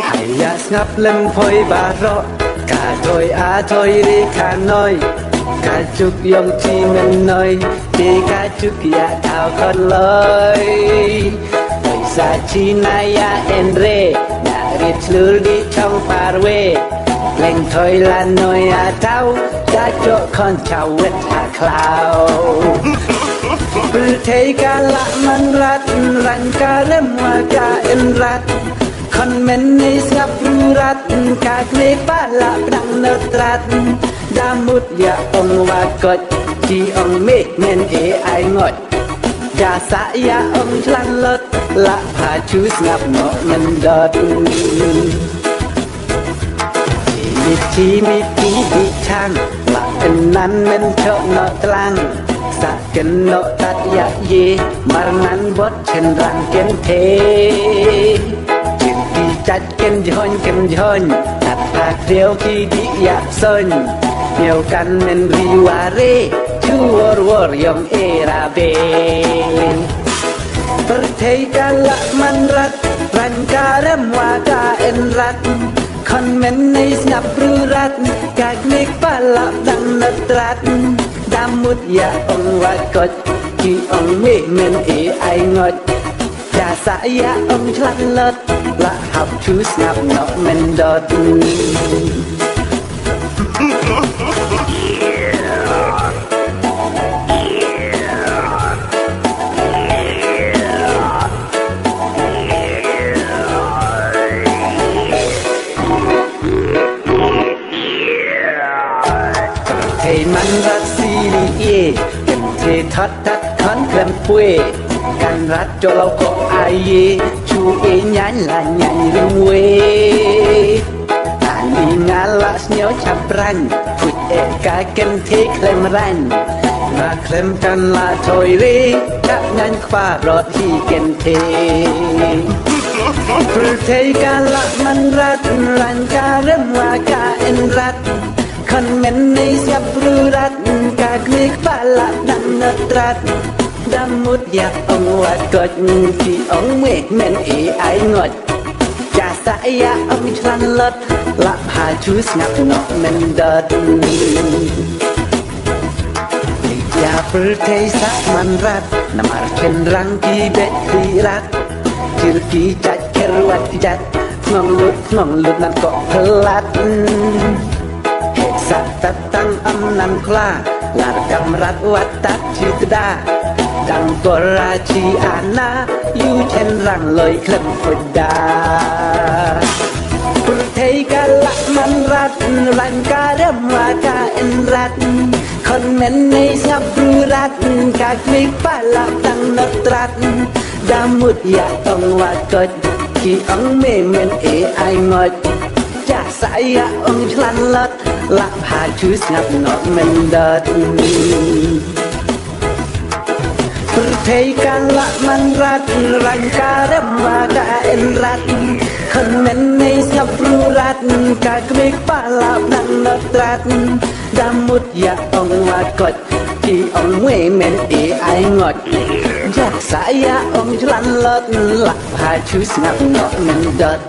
Hãy ngập lên phôi bà rõ cả thôi thôi đi cả nói cả chúc yong chi mình nói đi cả chúc ya thao con lời đời xa chi na ya en re na riết lư đi trong far away lên thôi là nói thao đã cho con chào vết cloud thấy cả lạ man rat răng cả rem hoa cả en rat con men ni ngap rat cả kle pala pedang netrat damut ya ông wakot chi ông me men ai ngot jasa ya ông lan lot la pha chu ngap no men dot chi mi pi chang la en nan men cho no tlang sa ken no tat ya ye mar nan bot chen rang ken the chặt ken john thật thà kêu khi đi ya sơn nhiều căn men riware chuor war yom era be perthei kala man rat ran karem wa ka en rat kon men nei snap rat ka nik pala dang natrat damut ya ong wa kot ki ong me men ai ngot cha sa ya ong chlan lot la học chú snap nó men đọt thầy man ra xì đi cần thầy thoát tắt khán kèm quê can rát cho lâu có ai chú ý nhánh là nhánh rung quê anh đi ngã lạ nhớ chập ranh phụt cả ken thế kèm ranh và kèm chân là thôi đi các nhánh khoa rót hi ken thế phụt thấy cả lạ man rát ranh cả rem và cả en rát con men này sắp rat cả klik pala đằng natrat damut ya ông wakot ki ông me men ai ngot cha sa ya ông chlan lot la ha chu snap no men dot ya perthei sa man rat namar ken rang ki bet ki rat kirki chat kerwat jat ngong lut nan ko pelat sa tatang am nan kla lar kamrat watat chitda dang korachi ana yu chen rang loi khlem phda perthei kala man rat lan ka rem wa ka en rat kon men nei ngap rat ka klik pala dang natrat damut ya ong wa kot ki ong me men ai ngot cha saya ong chlan lot la ha chu ngap no men dot perthei kala man rat rang ka rem wa ka en rat kon men nei ngap rat ka klik pala dang natrat damut ya ong wa kot ki ong we men ai ngot cha saya ong chlan lot la ha chu ngap no men dot